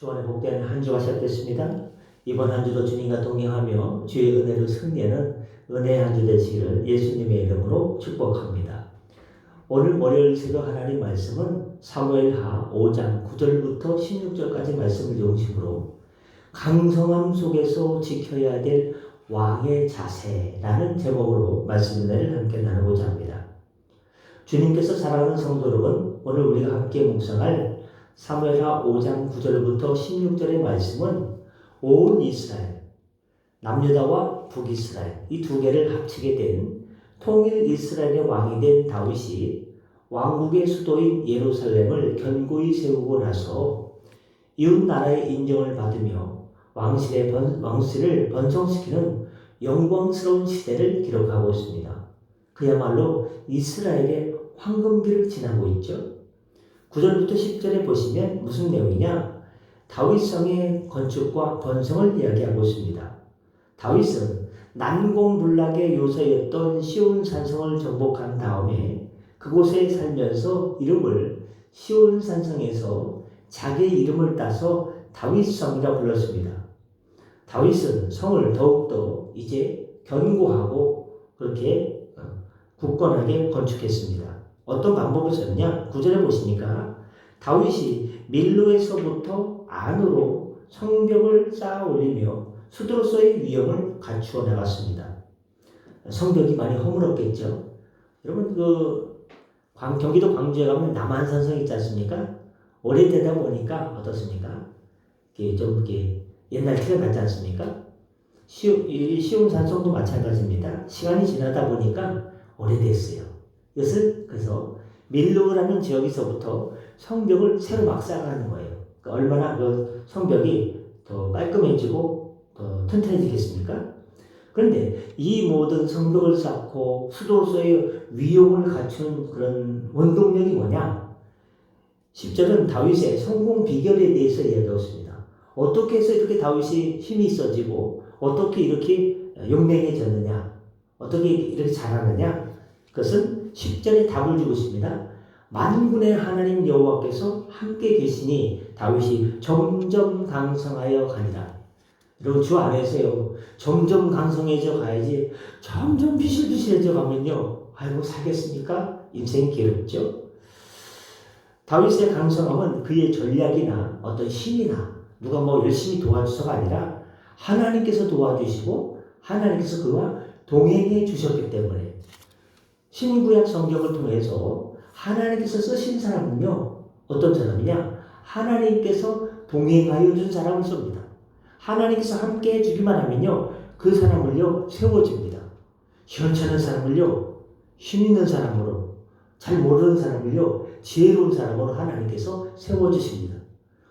주안의 복된 한 주가 시작됐습니다. 이번 한 주도 주님과 동행하며 주의 은혜로 승리하는 은혜의 한 주 되시기를 예수님의 이름으로 축복합니다. 오늘 월요일 새벽 하나님 말씀은 사무엘하 5장 9절부터 16절까지 말씀을 중심으로 강성함 속에서 지켜야 될 왕의 자세라는 제목으로 말씀 은혜를 함께 나누고자 합니다. 주님께서 사랑하는 성도 여러분, 오늘 우리가 함께 묵상할 사무엘하 5장 9절부터 16절의 말씀은 온 이스라엘, 남유다와 북이스라엘 이 두 개를 합치게 된 통일 이스라엘의 왕이 된 다윗이 왕국의 수도인 예루살렘을 견고히 세우고 나서 이웃 나라의 인정을 받으며 왕실을 번성시키는 영광스러운 시대를 기록하고 있습니다. 그야말로 이스라엘의 황금기를 지나고 있죠. 9절부터 10절에 보시면 무슨 내용이냐? 다윗성의 건축과 번성을 이야기하고 있습니다. 다윗은 난공불락의 요새였던 시온 산성을 정복한 다음에 그곳에 살면서 이름을 시온 산성에서 자기의 이름을 따서 다윗성이라 불렀습니다. 다윗은 성을 더욱더 이제 견고하고 그렇게 굳건하게 건축했습니다. 어떤 방법을 썼냐? 9절에 보시니까 다윗이 밀로에서부터 안으로 성벽을 쌓아 올리며 수도로서의 위엄을 갖추어 나갔습니다. 성벽이 많이 허물었겠죠. 여러분 경기도 광주에 가면 남한산성 있지 않습니까? 오래되다 보니까 어떻습니까? 좀 옛날 티가 나지 않습니까? 시온 산성도 마찬가지입니다. 시간이 지나다 보니까 오래됐어요. 이것을 그래서 밀로라는 지역에서부터 성벽을 새로 막 쌓아가는 거예요. 그러니까 얼마나 그 성벽이 더 깔끔해지고 더 튼튼해지겠습니까? 그런데 이 모든 성벽을 쌓고 수도로서의 위용을 갖추는 그런 원동력이 뭐냐? 10절은 다윗의 성공 비결에 대해서 이야기하고 있습니다. 어떻게 해서 이렇게 다윗이 힘이 있어지고 어떻게 이렇게 용맹해졌느냐? 어떻게 이렇게 잘하느냐? 그것은 10절에 답을 주고 있습니다. 만군의 하나님 여호와께서 함께 계시니 다윗이 점점 강성하여 가니라. 여러분 주 안에서요. 점점 강성해져 가야지 점점 비실비실해져 가면요. 아이고 살겠습니까? 인생이 괴롭죠. 다윗의 강성함은 그의 전략이나 어떤 힘이나 누가 열심히 도와주서가 아니라 하나님께서 도와주시고 하나님께서 그와 동행해 주셨기 때문에 신구약 성경을 통해서 하나님께서 쓰신 사람은요. 어떤 사람이냐? 하나님께서 동행하여 준 사람을 씁니다. 하나님께서 함께 해주기만 하면요. 그 사람을요. 세워줍니다. 현찮은 사람을요. 힘 있는 사람으로 잘 모르는 사람을요. 지혜로운 사람으로 하나님께서 세워주십니다.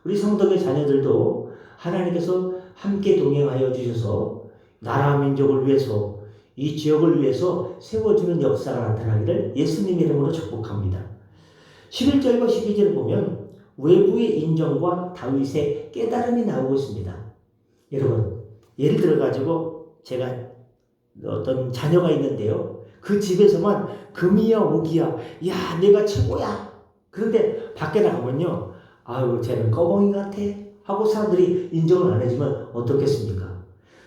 우리 성도의 자녀들도 하나님께서 함께 동행하여 주셔서 나라 민족을 위해서 이 지역을 위해서 세워주는 역사가 나타나기를 예수님 이름으로 축복합니다. 11절과 12절을 보면 외부의 인정과 다윗의 깨달음이 나오고 있습니다. 여러분 예를 들어가지고 제가 어떤 자녀가 있는데요. 그 집에서만 금이야 옥이야 야 내가 최고야. 그런데 밖에 나가면요. 아유 쟤는 꺼벙이 같아 하고 사람들이 인정을 안 해주면 어떻겠습니까?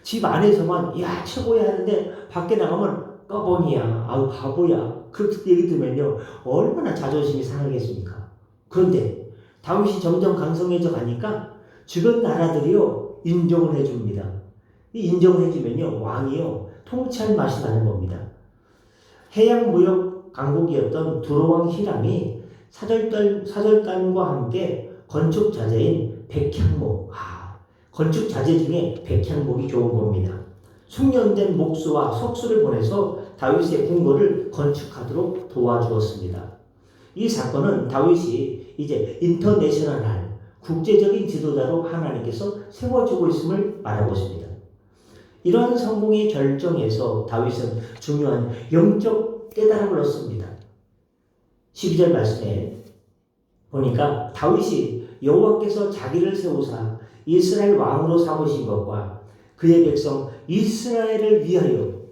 집 안에서만 야 최고야 하는데 밖에 나가면 꺼벙이야 아우 바보야 그렇게 얘기 들으면요 얼마나 자존심이 상하겠습니까? 그런데 다윗이 점점 강성해져 가니까 주변 나라들이요 인정을 해줍니다. 이 인정을 해주면요 왕이요 통치할 맛이 나는 겁니다. 해양 무역 강국이었던 두로왕 히람이 사절단과 함께 건축 자재인 백향목 건축 자재 중에 백향목이 좋은 겁니다. 숙련된 목수와 석수를 보내서 다윗의 궁궐을 건축하도록 도와주었습니다. 이 사건은 다윗이 이제 인터내셔널한 국제적인 지도자로 하나님께서 세워주고 있음을 말하고 있습니다. 이러한 성공의 결정에서 다윗은 중요한 영적 깨달음을 얻습니다. 12절 말씀에 보니까 다윗이 여호와께서 자기를 세우사 이스라엘 왕으로 삼으신 것과 그의 백성 이스라엘을 위하여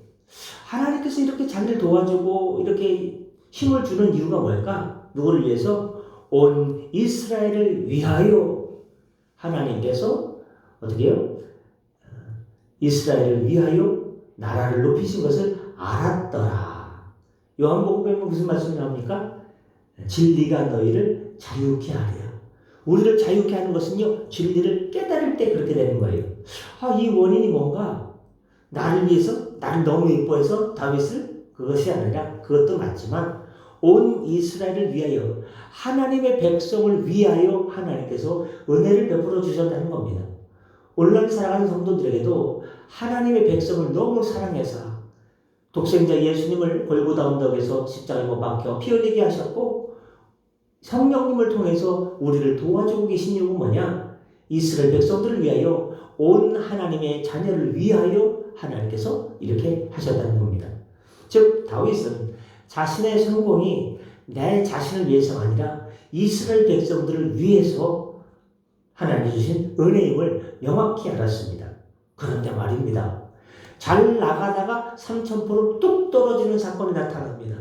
하나님께서 이렇게 자기를 도와주고 이렇게 힘을 주는 이유가 뭘까? 누구를 위해서? 온 이스라엘을 위하여 하나님께서 어떻게 해요? 이스라엘을 위하여 나라를 높이신 것을 알았더라. 요한복음에 무슨 말씀이 나옵니까? 진리가 너희를 자유케 하리라. 우리를 자유케 하는 것은요, 진리를 깨달을 때 그렇게 되는 거예요. 이 원인이 뭔가? 나를 위해서, 나를 너무 예뻐해서 다윗을? 그것이 아니라, 그것도 맞지만 온 이스라엘을 위하여, 하나님의 백성을 위하여 하나님께서 은혜를 베풀어 주셨다는 겁니다. 오늘날 살아가는 성도들에게도 하나님의 백성을 너무 사랑해서 독생자 예수님을 골고다 언덕에서 십자가에 못 박혀 피 흘리게 하셨고, 성령님을 통해서 우리를 도와주고 계신 이유가 뭐냐? 이스라엘 백성들을 위하여, 온 하나님의 자녀를 위하여 하나님께서 이렇게 하셨다는 겁니다. 즉 다윗은 자신의 성공이 내 자신을 위해서가 아니라 이스라엘 백성들을 위해서 하나님이 주신 은혜임을 명확히 알았습니다. 그런데 말입니다. 잘 나가다가 삼천포로 뚝 떨어지는 사건이 나타납니다.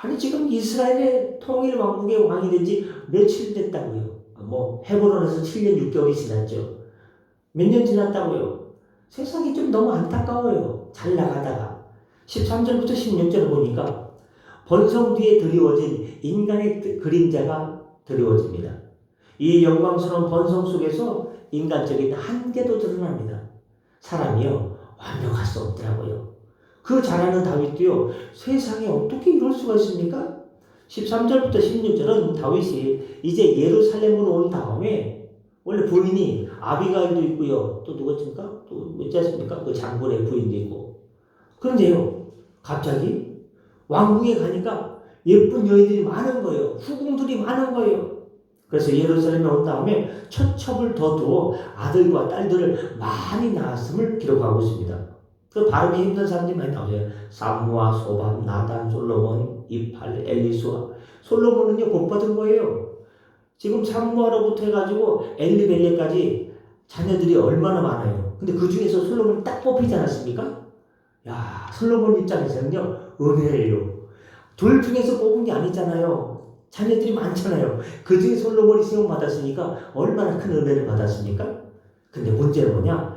아니 지금 이스라엘의 통일 왕국의 왕이 된 지 며칠 됐다고요. 헤브론에서 7년 6개월이 지났죠. 몇 년 지났다고요. 세상이 좀 너무 안타까워요. 잘 나가다가 13절부터 16절을 보니까 번성 뒤에 드리워진 인간의 그림자가 드리워집니다. 이 영광스러운 번성 속에서 인간적인 한계도 드러납니다. 사람이요, 완벽할 수 없더라고요. 그 잘하는 다윗도요, 세상에 어떻게 이럴 수가 있습니까? 13절부터 16절은 다윗이 이제 예루살렘으로 온 다음에, 원래 부인이 아비가일도 있고요, 또 누구였습니까? 또 있지 않습니까? 그 장군의 부인도 있고. 그런데요, 갑자기 왕궁에 가니까 예쁜 여인들이 많은 거예요. 후궁들이 많은 거예요. 그래서 예루살렘에 온 다음에 첩첩을 더 두어 아들과 딸들을 많이 낳았음을 기록하고 있습니다. 그 발음이 힘든 사람들이 많이 나오죠. 삼무아, 소밤, 나단, 솔로몬, 이팔, 엘리수아. 솔로몬은요, 복 받은 거예요. 지금 삼무아로부터 해가지고 엘리벨레까지 자녀들이 얼마나 많아요. 근데 그 중에서 솔로몬이 딱 뽑히지 않았습니까? 야, 솔로몬 입장에서는요, 은혜예요. 둘 중에서 뽑은 게 아니잖아요. 자녀들이 많잖아요. 그 중에 솔로몬이 시험 받았으니까 얼마나 큰 은혜를 받았습니까? 근데 문제는 뭐냐?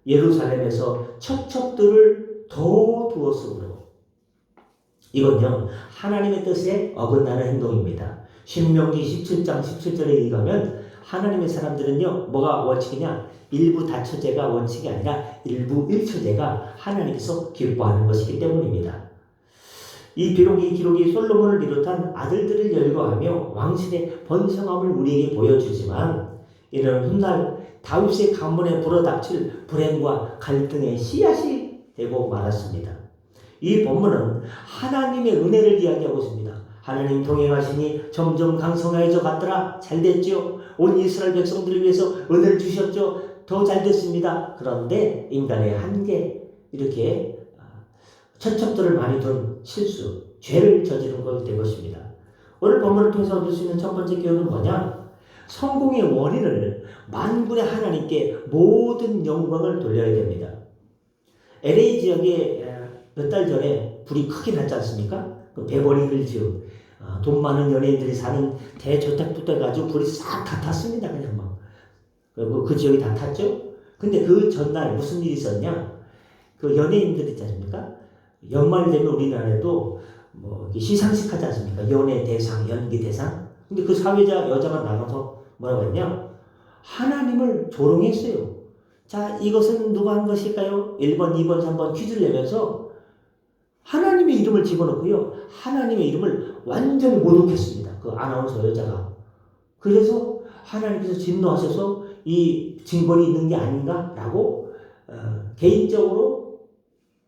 예루살렘에서 첩첩들을 더 두었으므로. 이건요, 하나님의 뜻에 어긋나는 행동입니다. 신명기 17장 17절에 의하면 하나님의 사람들은요, 뭐가 원칙이냐? 일부 다처제가 원칙이 아니라 일부 일처제가 하나님께서 기뻐하는 것이기 때문입니다. 비록 이 기록이 솔로몬을 비롯한 아들들을 열거하며 왕실의 번성함을 우리에게 보여주지만, 이는 훗날 다윗의 가문에 불어닥칠 불행과 갈등의 씨앗이 되고 말았습니다. 이 본문은 하나님의 은혜를 이야기하고 있습니다. 하나님 동행하시니 점점 강성해져 갔더라. 잘 됐죠. 온 이스라엘 백성들을 위해서 은혜를 주셨죠. 더 잘 됐습니다. 그런데 인간의 한계, 이렇게 첩첩들을 많이 둔 실수, 죄를 저지른 것이 된 것입니다. 오늘 본문을 통해서 얻을 수 있는 첫 번째 교훈은 뭐냐? 성공의 원인을 만군의 하나님께 모든 영광을 돌려야 됩니다. LA 지역에 몇 달 전에 불이 크게 났지 않습니까? 그 베버리 hills, 돈 많은 연예인들이 사는 대저택부터 해가지고 불이 싹 다 탔습니다. 그냥 막. 그리고 그 지역이 다 탔죠? 근데 그 전날 무슨 일이 있었냐? 그 연예인들 있지 않습니까? 연말 되면 우리나라에도 시상식 하지 않습니까? 연예 대상, 연기 대상. 근데 그 사회자 여자가 나가서 뭐라고 했냐? 하나님을 조롱했어요. 자, 이것은 누가 한 것일까요? 1번, 2번, 3번 퀴즈를 내면서 하나님의 이름을 집어넣고요, 하나님의 이름을 완전히 모독했습니다. 그 아나운서 여자가. 그래서 하나님께서 진노하셔서 이 징벌이 있는 게 아닌가라고 개인적으로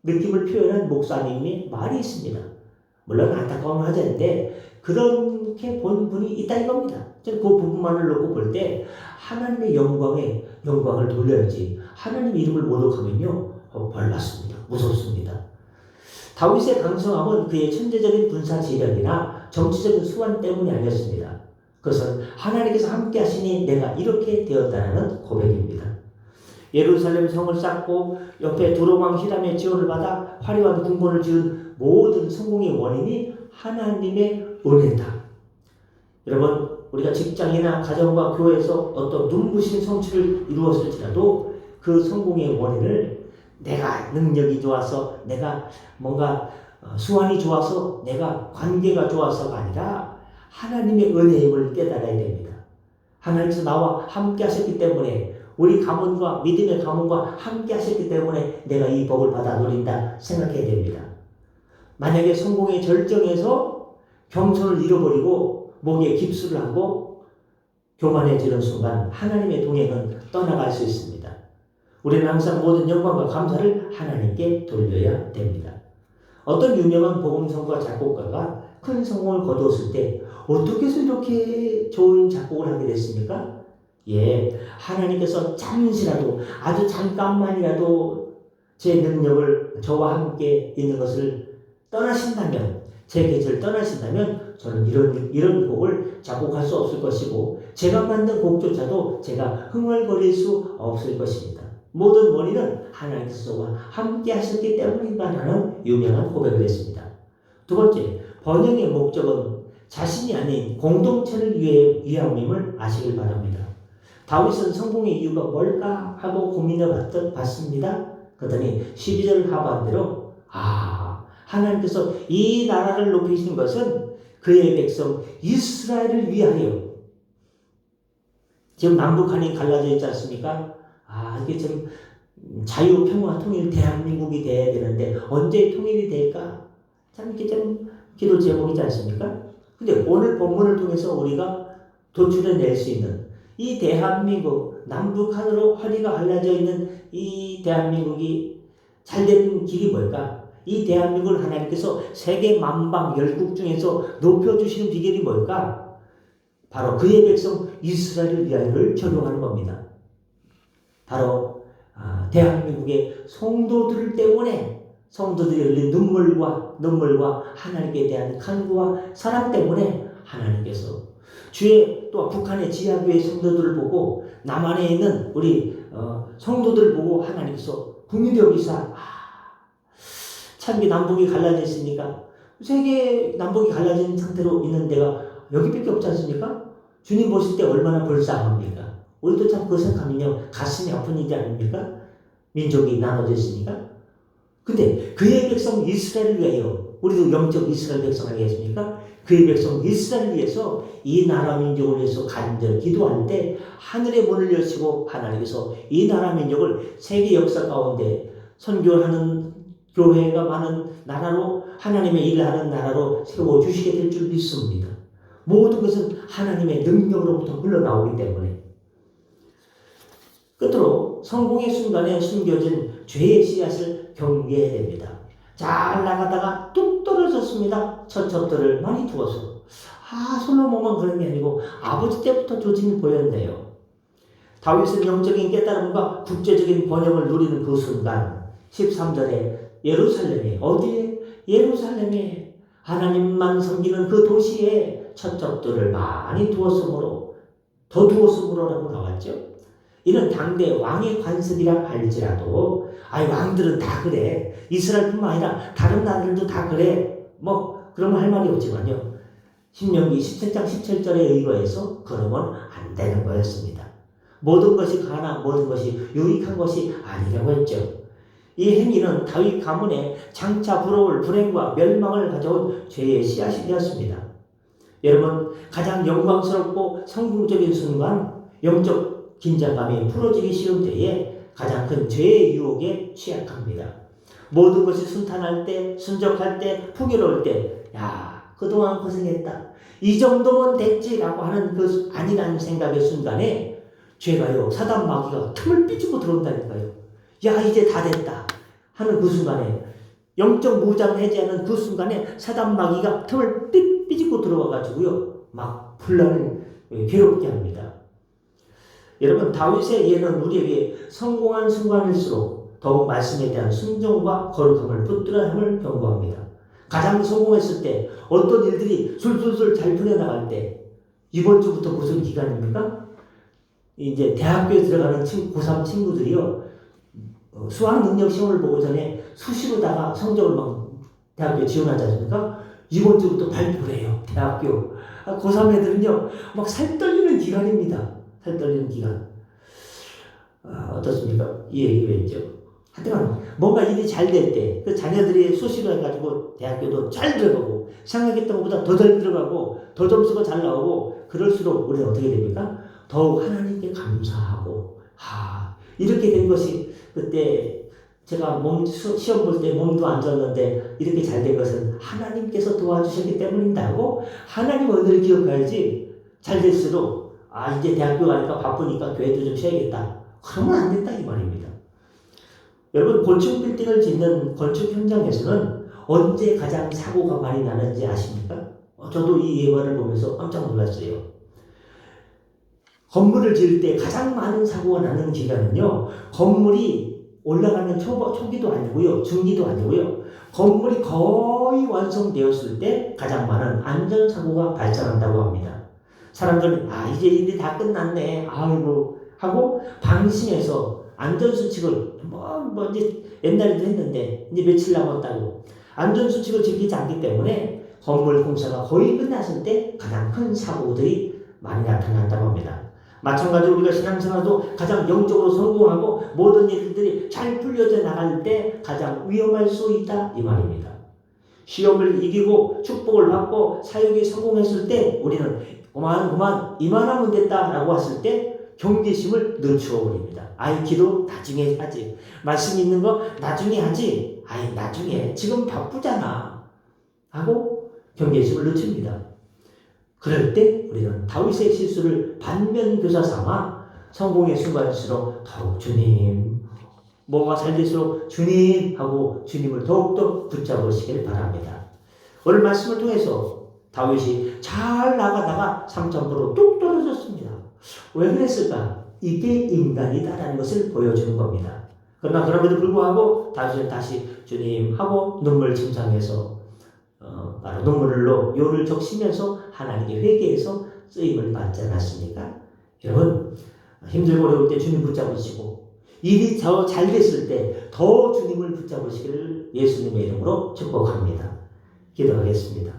느낌을 표현한 목사님의 말이 있습니다. 물론 안타까움을 하지 않는데 그렇게 본 분이 있다 이겁니다. 저는 그 부분만을 놓고 볼 때 하나님의 영광을 돌려야지, 하나님의 이름을 모독하면요, 벌 받습니다. 무섭습니다. 다윗의 강성함은 그의 천재적인 군사 지략이나 정치적인 수완 때문이 아니었습니다. 그것은 하나님께서 함께 하시니 내가 이렇게 되었다는 고백입니다. 예루살렘 성을 쌓고 옆에 두로왕 히람의 지원을 받아 화려한 궁궐을 지은 모든 성공의 원인이 하나님의 은혜다. 여러분, 우리가 직장이나 가정과 교회에서 어떤 눈부신 성취를 이루었을지라도 그 성공의 원인을 내가 능력이 좋아서, 내가 뭔가 수완이 좋아서, 내가 관계가 좋아서가 아니라 하나님의 은혜임을 깨달아야 됩니다. 하나님께서 나와 함께 하셨기 때문에, 우리 가문과 믿음의 가문과 함께 하셨기 때문에 내가 이 복을 받아 누린다 생각해야 됩니다. 만약에 성공의 절정에서 겸손을 잃어버리고 목에 깁스를 하고 교만해지는 순간 하나님의 동행은 떠나갈 수 있습니다. 우리는 항상 모든 영광과 감사를 하나님께 돌려야 됩니다. 어떤 유명한 복음성가 작곡가가 큰 성공을 거두었을 때 어떻게 해서 이렇게 좋은 작곡을 하게 됐습니까? 하나님께서 잠시라도, 아주 잠깐만이라도 제 능력을, 저와 함께 있는 것을 떠나신다면, 제 곁을 떠나신다면 저는 이런 곡을 작곡할 수 없을 것이고, 제가 만든 곡조차도 제가 흥얼거릴 수 없을 것입니다. 모든 원인은 하나님께서 저와 함께 하셨기 때문인가 하는 유명한 고백을 했습니다. 두 번째, 번영의 목적은 자신이 아닌 공동체를 위함임을 아시길 바랍니다. 다윗은 성공의 이유가 뭘까 하고 고민해 봤습니다. 그러더니 12절 하반대로 하나님께서 이 나라를 높이신 것은 그의 백성 이스라엘을 위하여. 지금 남북한이 갈라져 있지 않습니까? 이게 좀 자유, 평화, 통일 대한민국이 돼야 되는데 언제 통일이 될까? 참 이게 좀 기도 제목이지 않습니까? 근데 오늘 본문을 통해서 우리가 도출해낼 수 있는 이 대한민국, 남북한으로 허리가 갈라져 있는 이 대한민국이 잘 되는 길이 뭘까? 이 대한민국을 하나님께서 세계 만방 열국 중에서 높여주시는 비결이 뭘까? 바로 그의 백성 이스라엘을 위하여를 적용하는 겁니다. 바로 대한민국의 성도들 때문에, 성도들이 흘린 눈물과 하나님께 대한 간구와 사랑 때문에 하나님께서 주의, 또 북한의 지하교회 성도들을 보고, 남한에 있는 우리 성도들 보고 하나님께서 국민이 여기사 참 남북이 갈라져 있으니까, 세계 남북이 갈라진 상태로 있는 데가 여기밖에 없지 않습니까? 주님 보실 때 얼마나 불쌍합니까? 우리도 참 그 생각하면요, 가슴이 아픈 일이 아닙니까? 민족이 나눠져 있으니까. 근데 그의 백성 이스라엘을 위하여, 우리도 영적 이스라엘 백성 아니겠습니까? 그의 백성 이스라엘을 위해서, 이 나라 민족을 위해서 간절히 기도할 때 하늘의 문을 여시고 하나님께서 이 나라 민족을 세계 역사 가운데 선교하는 교회가 많은 나라로, 하나님의 일을 하는 나라로 세워주시게 될 줄 믿습니다. 모든 것은 하나님의 능력으로부터 흘러나오기 때문에. 끝으로 성공의 순간에 숨겨진 죄의 씨앗을 경계해야 됩니다. 잘 나가다가 뚝 떨어졌습니다. 처첩들을 많이 두어서. 솔로몬만 그런 게 아니고 아버지 때부터 조짐이 보였네요. 다윗은 영적인 깨달음과 국제적인 번영을 누리는 그 순간, 13절에 예루살렘에, 어디에? 예루살렘에 하나님만 섬기는 그 도시에 처첩들을 많이 더 두었으므로라고 나왔죠. 이는 당대 왕의 관습이라 할지라도, 왕들은 다 그래, 이스라엘뿐만 아니라 다른 나라들도 다 그래, 그러면 할 말이 없지만요, 신명기 17장 17절에 의거해서 그러면 안 되는 거였습니다. 모든 것이 가나 모든 것이 유익한 것이 아니라고 했죠. 이 행위는 다윗 가문에 장차 부러울 불행과 멸망을 가져온 죄의 씨앗이 되었습니다. 여러분, 가장 영광스럽고 성공적인 순간, 영적 긴장감이 풀어지기 쉬운 때에 가장 큰 죄의 유혹에 취약합니다. 모든 것이 순탄할 때, 순적할 때, 풍요로울 때, 그동안 고생했다, 이 정도면 됐지라고 하는 그 아니라는 생각의 순간에 죄가요, 사단 마귀가 틈을 삐지고 들어온다니까요. 이제 다 됐다 하는 그 순간에, 영적 무장을 해제하는 그 순간에 사단 마귀가 틈을 삐지고 들어와가지고요, 막 분란을 괴롭게 합니다. 여러분, 다윗의 예는 우리에게 성공한 순간일수록 더욱 말씀에 대한 순종과 거룩함을 붙들어야 함을 경고합니다. 가장 성공했을 때, 어떤 일들이 술술술 잘 풀려나갈 때, 이번 주부터 무슨 기간입니까? 이제 대학교에 들어가는 고3 친구들이요, 수학 능력 시험을 보고 전에 수시로다가 성적을 막 대학교에 지원하지 않습니까? 이번 주부터 발표를 해요. 대학교 고3 애들은요, 막 살 떨리는 기간입니다. 살 떨리는 기간. 어떻습니까? 이 얘기 왠죠? 하여튼, 뭔가 일이 잘 될 때, 그 자녀들이 수시로 해가지고 대학교도 잘 들어가고, 생각했던 것보다 더 잘 들어가고, 더 점수가 잘 나오고, 그럴수록 우리는 어떻게 됩니까? 더욱 하나님께 감사하고, 이렇게 된 것이 그때 제가 시험 볼 때 몸도 안 좋았는데 이렇게 잘 된 것은 하나님께서 도와주셨기 때문인다고 하나님 은혜를 기억해야지. 잘 될수록 이제 대학교 가니까 바쁘니까 교회도 좀 쉬어야겠다. 그러면 안 된다 이 말입니다. 여러분 건축 빌딩을 짓는 건축 현장에서는 언제 가장 사고가 많이 나는지 아십니까? 저도 이 예화를 보면서 깜짝 놀랐어요. 건물을 지을 때 가장 많은 사고가 나는 기간은요, 건물이 올라가는 초기도 아니고요, 중기도 아니고요, 건물이 거의 완성되었을 때 가장 많은 안전사고가 발생한다고 합니다. 사람들은 이제 일이 다 끝났네 아이고 하고 방심해서 안전수칙을 이제 옛날에도 했는데 이제 며칠 남았다고 안전수칙을 지키지 않기 때문에 건물 공사가 거의 끝났을 때 가장 큰 사고들이 많이 나타난다고 합니다. 마찬가지로 우리가 신앙생활도 가장 영적으로 성공하고 모든 일들이 잘 풀려져 나갈 때 가장 위험할 수 있다 이 말입니다. 시험을 이기고 축복을 받고 사역이 성공했을 때 우리는 그만 이만하면 됐다라고 했을 때 경계심을 늦추어 버립니다. 기도 나중에 하지. 말씀 있는 거 나중에 하지. 나중에 지금 바쁘잖아 하고 경계심을 늦춥니다. 그럴 때 우리는 다윗의 실수를 반면교사 삼아 성공의 순간일수록 더욱 주님, 뭐가 잘 될수록 주님 하고 주님을 더욱더 붙잡으시길 바랍니다. 오늘 말씀을 통해서 다윗이 잘 나가다가 3,000%뚝 떨어졌습니다. 왜 그랬을까? 이게 인간이다라는 것을 보여주는 겁니다. 그러나 그럼에도 불구하고 다윗은 다시 주님 하고 눈물 침상에서 바로 눈물로 요를 적시면서 하나님께 회개해서 쓰임을 받지 않았습니까? 여러분 힘들고 어려울 때 주님 붙잡으시고 일이 더 잘 됐을 때 더 주님을 붙잡으시기를 예수님의 이름으로 축복합니다. 기도하겠습니다.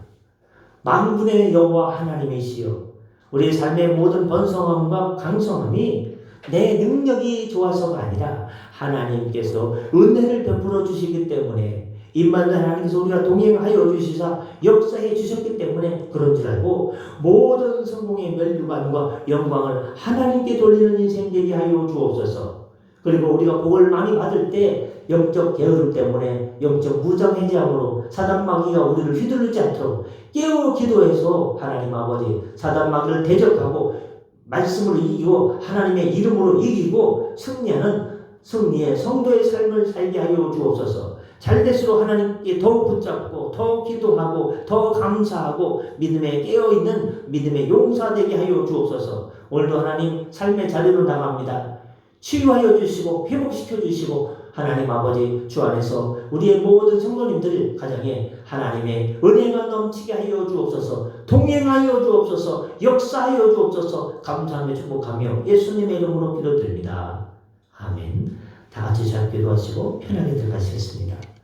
만군의 여호와 하나님이시여, 우리의 삶의 모든 번성함과 강성함이 내 능력이 좋아서가 아니라 하나님께서 은혜를 베풀어 주시기 때문에 임마누엘 하나님께서 우리가 동행하여 주시사 역사해 주셨기 때문에 그런 줄 알고 모든 성공의 멸류관과 영광을 하나님께 돌리는 인생 되게 하여 주옵소서. 그리고 우리가 복을 많이 받을 때 영적 게으름 때문에 영적 무장해제함으로 사단 마귀가 우리를 휘두르지 않도록 깨어 기도해서 하나님 아버지 사단 마귀를 대적하고 말씀으로 이기고 하나님의 이름으로 이기고 승리하는 승리의 성도의 삶을 살게 하여 주옵소서. 잘 될수록 하나님께 더욱 붙잡고 더 기도하고 더 감사하고 믿음에 깨어있는 믿음의 용사되게 하여 주옵소서. 오늘도 하나님 삶의 자리로 나갑니다. 치유하여 주시고 회복시켜 주시고 하나님 아버지 주 안에서 우리의 모든 성도님들 가정에 하나님의 은혜가 넘치게 하여 주옵소서. 동행하여 주옵소서. 역사하여 주옵소서. 감사하며 축복하며 예수님의 이름으로 기도드립니다. 아멘. 다 같이 잘 기도하시고 편하게 들어가시겠습니다.